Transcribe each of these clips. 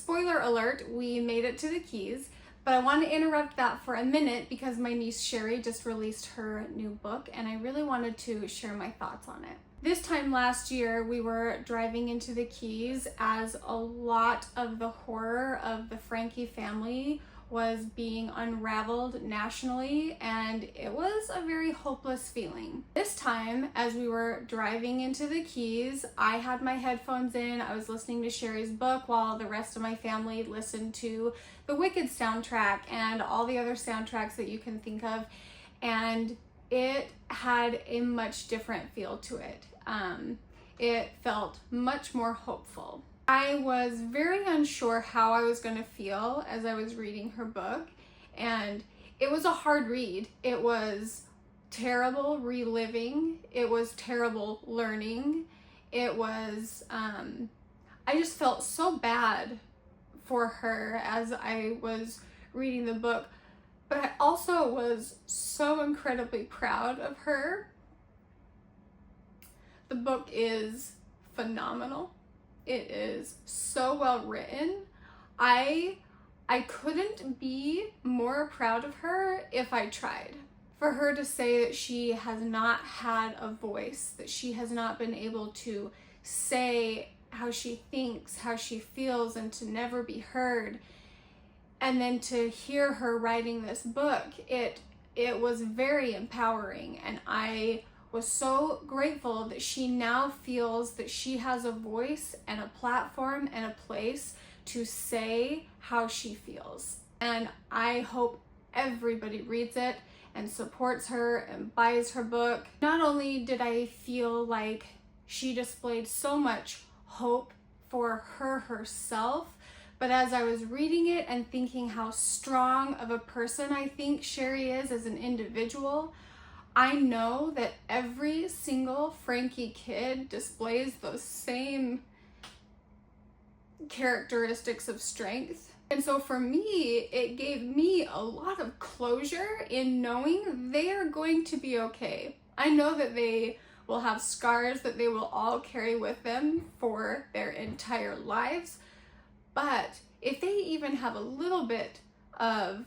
spoiler alert, we made it to the Keys, but I want to interrupt that for a minute because my niece Shari just released her new book and I really wanted to share my thoughts on it. This time last year, we were driving into the Keys as a lot of the horror of the Frankie family was being unraveled nationally, and it was a very hopeless feeling. This time, as we were driving into the Keys, I had my headphones in, I was listening to Shari's book while the rest of my family listened to the Wicked soundtrack and all the other soundtracks that you can think of, and it had a much different feel to it. It felt much more hopeful. I was very unsure how I was going to feel as I was reading her book, and it was a hard read. It was terrible reliving. It was terrible learning. It was, I just felt so bad for her as I was reading the book, but I also was so incredibly proud of her. The book is phenomenal. It is so well written. I couldn't be more proud of her if I tried. For her to say that she has not had a voice, that she has not been able to say how she thinks, how she feels, and to never be heard, and then to hear her writing this book, it was very empowering, and I was so grateful that she now feels that she has a voice and a platform and a place to say how she feels. And I hope everybody reads it and supports her and buys her book. Not only did I feel like she displayed so much hope for her herself, but as I was reading it and thinking how strong of a person I think Shari is as an individual, I know that every single Frankie kid displays those same characteristics of strength. And so for me, it gave me a lot of closure in knowing they are going to be okay. I know that they will have scars that they will all carry with them for their entire lives, but if they even have a little bit of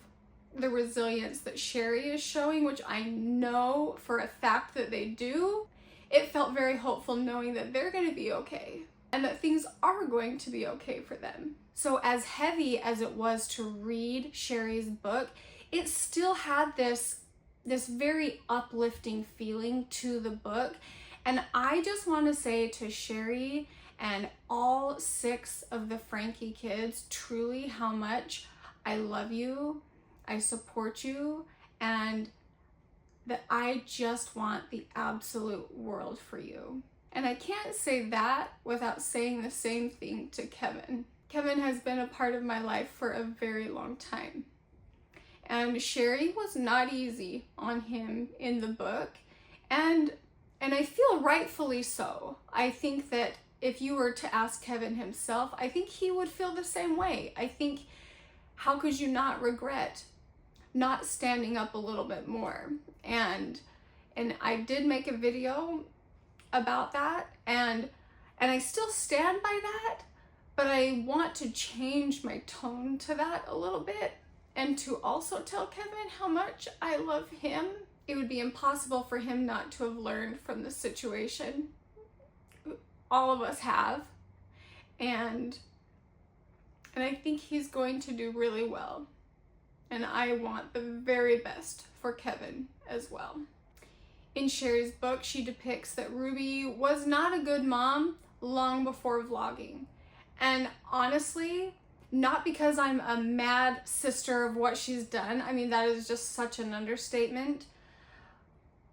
the resilience that Shari is showing, which I know for a fact that they do, it felt very hopeful knowing that they're going to be okay and that things are going to be okay for them. So as heavy as it was to read Shari's book, it still had this very uplifting feeling to the book. And I just want to say to Shari and all 6 of the Frankie kids truly how much I love you, I support you, and that I just want the absolute world for you. And I can't say that without saying the same thing to Kevin. Kevin has been a part of my life for a very long time. And Shari was not easy on him in the book, and I feel rightfully so. I think that if you were to ask Kevin himself, I think he would feel the same way. I think, how could you not regret not standing up a little bit more? And I did make a video about that, and I still stand by that, but I want to change my tone to that a little bit and to also tell Kevin how much I love him. It would be impossible for him not to have learned from the situation. All of us have, and I think he's going to do really well. And I want the very best for Kevin as well. In Shari's book, she depicts that Ruby was not a good mom long before vlogging. And honestly, not because I'm a mad sister of what she's done. I mean, that is just such an understatement.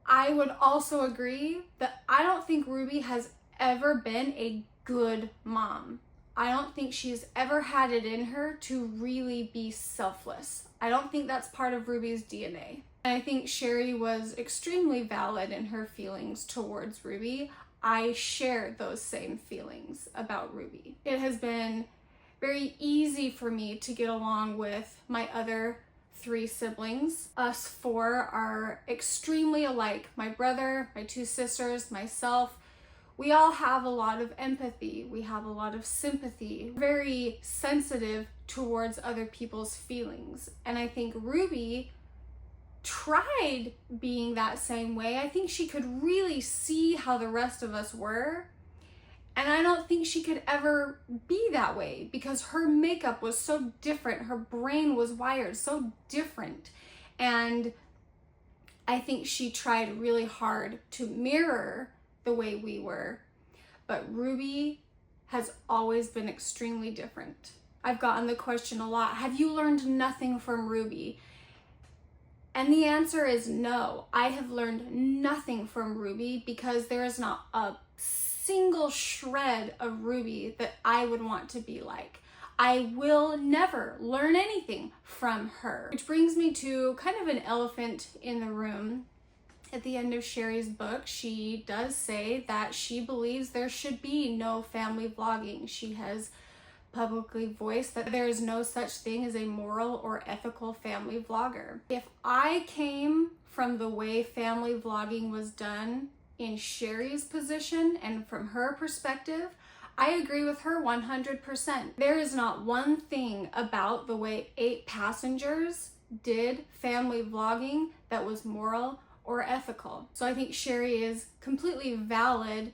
I would also agree that I don't think Ruby has ever been a good mom. I don't think she's ever had it in her to really be selfless. I don't think that's part of Ruby's DNA. And I think Shari was extremely valid in her feelings towards Ruby. I share those same feelings about Ruby. It has been very easy for me to get along with my other 3 siblings. Us 4 are extremely alike. My brother, my 2 sisters, myself. We all have a lot of empathy. We have a lot of sympathy, very sensitive towards other people's feelings. And I think Ruby tried being that same way. I think she could really see how the rest of us were. And I don't think she could ever be that way because her makeup was so different. Her brain was wired so different. And I think she tried really hard to mirror the way we were. But Ruby has always been extremely different. I've gotten the question a lot, have you learned nothing from Ruby? And the answer is no. I have learned nothing from Ruby because there is not a single shred of Ruby that I would want to be like. I will never learn anything from her. Which brings me to kind of an elephant in the room. At the end of Shari's book, she does say that she believes there should be no family vlogging. She has publicly voiced that there is no such thing as a moral or ethical family vlogger. If I came from the way family vlogging was done in Shari's position and from her perspective, I agree with her 100%. There is not one thing about the way 8 passengers did family vlogging that was moral or ethical. So I think Shari is completely valid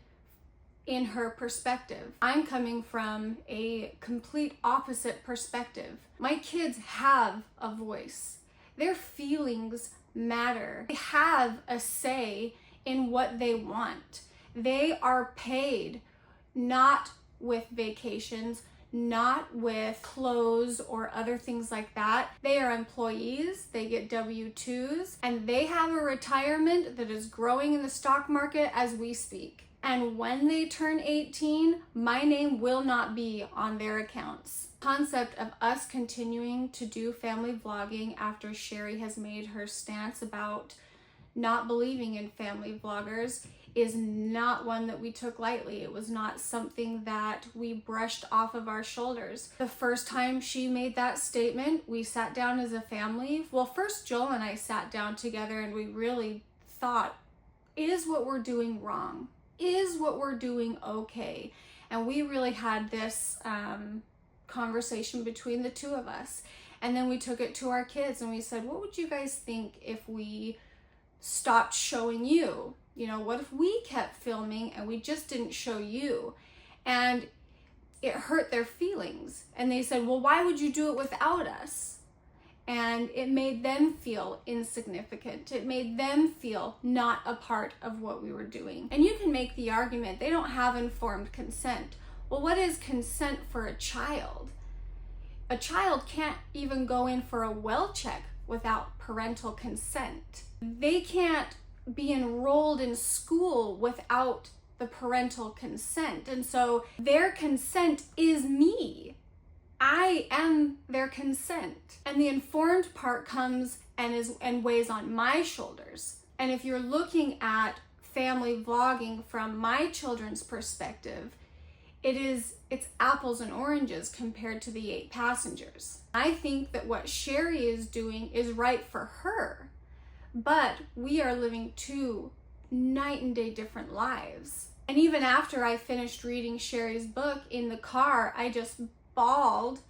in her perspective. I'm coming from a complete opposite perspective. My kids have a voice. Their feelings matter. They have a say in what they want. They are paid not with vacations, not with clothes or other things like that. They are employees, they get W-2s, and they have a retirement that is growing in the stock market as we speak. And when they turn 18, my name will not be on their accounts. Concept of us continuing to do family vlogging after Shari has made her stance about not believing in family vloggers is not one that we took lightly. It was not something that we brushed off of our shoulders. The first time she made that statement, we sat down as a family. Well, first Joel and I sat down together and we really thought, is what we're doing wrong? Is what we're doing okay? And we really had this conversation between the two of us. And then we took it to our kids and we said, what would you guys think if we stopped showing you? You know, what if we kept filming and we just didn't show you? And it hurt their feelings. And they said, well, why would you do it without us? And it made them feel insignificant. It made them feel not a part of what we were doing. And you can make the argument, they don't have informed consent. Well, what is consent for a child? A child can't even go in for a well check without parental consent. They can't be enrolled in school without the parental consent. And so their consent is me. I am their consent. And the informed part comes and weighs on my shoulders. And if you're looking at family vlogging from my children's perspective, it's apples and oranges compared to the 8 passengers. I think that what Shari is doing is right for her. But we are living 2 night and day different lives. And even after I finished reading Shari's book in the car, I just bawled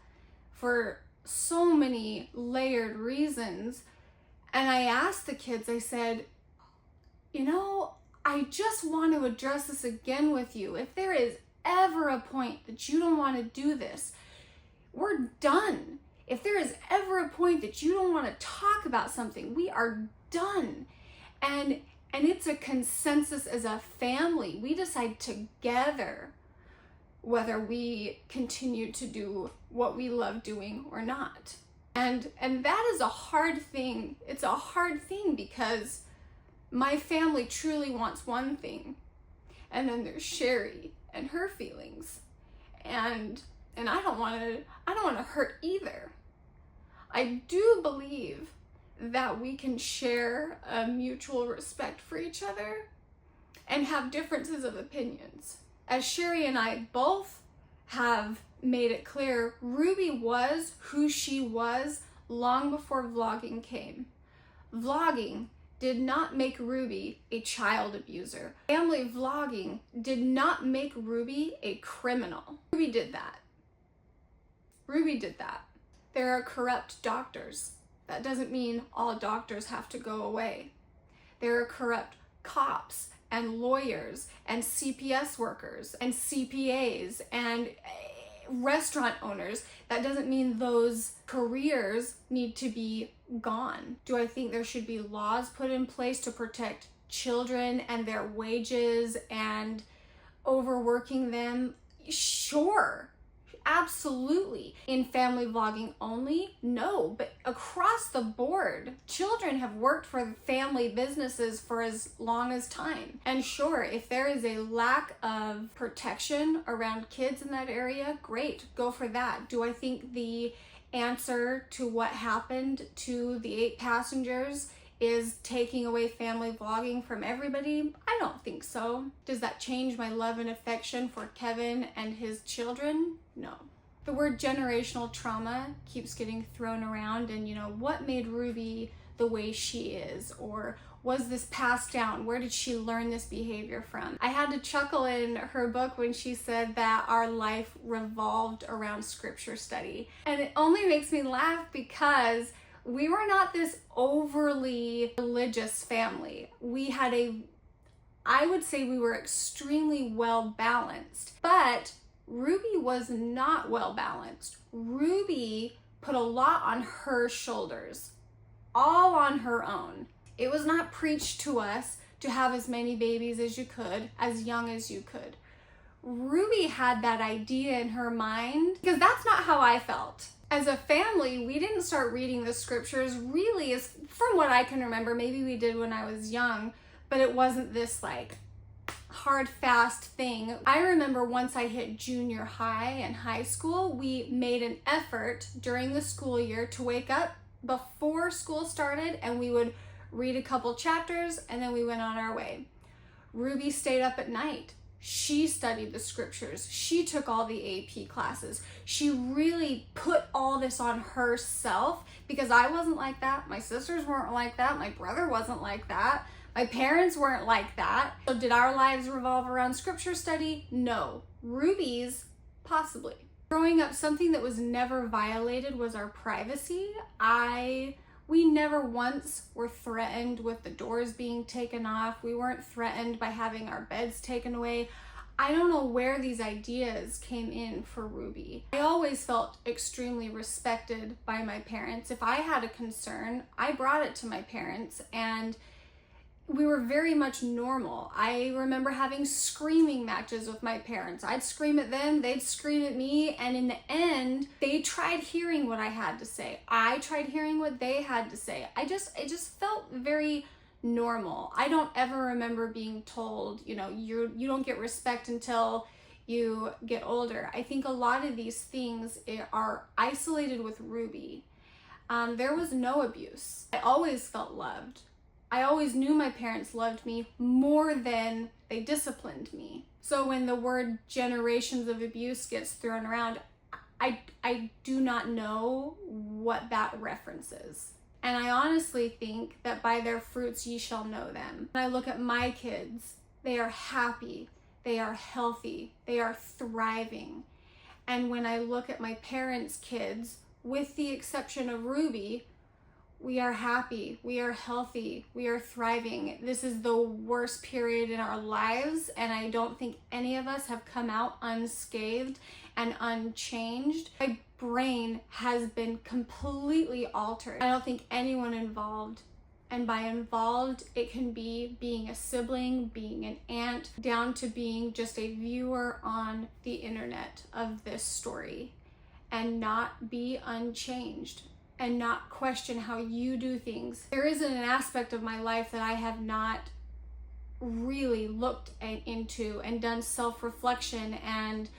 for so many layered reasons. And I asked the kids, I said, you know, I just want to address this again with you. If there is ever a point that you don't want to do this, we're done. If there is ever a point that you don't want to talk about something, we are done. And it's a consensus as a family. We decide together whether we continue to do what we love doing or not. And that is a hard thing. It's a hard thing because my family truly wants one thing. And then there's Shari and her feelings. And I don't want to hurt either. I do believe that we can share a mutual respect for each other and have differences of opinions. As Shari and I both have made it clear, Ruby was who she was long before vlogging came. Vlogging did not make Ruby a child abuser. Family vlogging did not make Ruby a criminal. Ruby did that. Ruby did that. There are corrupt doctors. That doesn't mean all doctors have to go away. There are corrupt cops and lawyers and CPS workers and CPAs and restaurant owners. That doesn't mean those careers need to be gone. Do I think there should be laws put in place to protect children and their wages and overworking them? Sure. Absolutely. In family vlogging only? No, but across the board, children have worked for family businesses for as long as time. And sure, if there is a lack of protection around kids in that area, great, go for that. Do I think the answer to what happened to the 8 passengers is taking away family vlogging from everybody? I don't think so. Does that change my love and affection for Kevin and his children? No. The word generational trauma keeps getting thrown around, and what made Ruby the way she is? Or was this passed down? Where did she learn this behavior from? I had to chuckle in her book when she said that our life revolved around scripture study. And it only makes me laugh because we were not this overly religious family. I would say we were extremely well balanced, but Ruby was not well balanced. Ruby put a lot on her shoulders, all on her own. It was not preached to us to have as many babies as you could, as young as you could. Ruby had that idea in her mind because that's not how I felt. As a family, we didn't start reading the scriptures really, as from what I can remember. Maybe we did when I was young, but it wasn't this hard, fast thing. I remember once I hit junior high and high school, we made an effort during the school year to wake up before school started, and we would read a couple chapters, and then we went on our way. Ruby stayed up at night. She studied the scriptures. She took all the AP classes. She really put all this on herself because I wasn't like that. My sisters weren't like that. My brother wasn't like that. My parents weren't like that. So did our lives revolve around scripture study? No. Ruby's, possibly. Growing up, something that was never violated was our privacy. We never once were threatened with the doors being taken off. We weren't threatened by having our beds taken away. I don't know where these ideas came in for Ruby. I always felt extremely respected by my parents. If I had a concern, I brought it to my parents, and we were very much normal. I remember having screaming matches with my parents. I'd scream at them, they'd scream at me, and in the end, they tried hearing what I had to say. I tried hearing what they had to say. It just felt very normal. I don't ever remember being told, you don't get respect until you get older. I think a lot of these things are isolated with Ruby. There was no abuse. I always felt loved. I always knew my parents loved me more than they disciplined me. So when the word generations of abuse gets thrown around, I do not know what that references. And I honestly think that by their fruits ye shall know them. When I look at my kids, they are happy, they are healthy, they are thriving. And when I look at my parents' kids, with the exception of Ruby, we are happy, we are healthy, we are thriving. This is the worst period in our lives, and I don't think any of us have come out unscathed and unchanged. My brain has been completely altered. I don't think anyone involved, and by involved, it can be being a sibling, being an aunt, down to being just a viewer on the internet of this story, and not be unchanged. And not question how you do things. There isn't an aspect of my life that I have not really looked into and done self-reflection and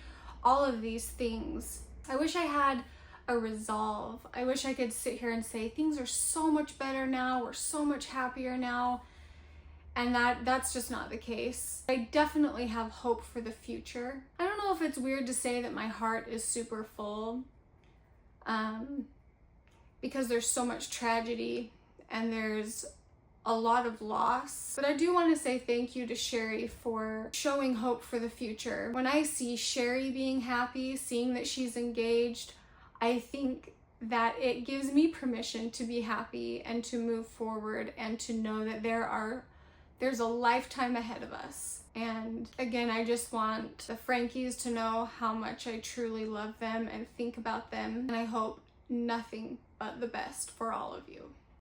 all of these things. I wish I had a resolve. I wish I could sit here and say things are so much better now, we're so much happier now, and that's just not the case. I definitely have hope for the future. I don't know if it's weird to say that my heart is super full. Because there's so much tragedy, and there's a lot of loss. But I do want to say thank you to Shari for showing hope for the future. When I see Shari being happy, seeing that she's engaged, I think that it gives me permission to be happy and to move forward and to know that there's a lifetime ahead of us. And again, I just want the Frankies to know how much I truly love them and think about them. And I hope nothing but the best for all of you.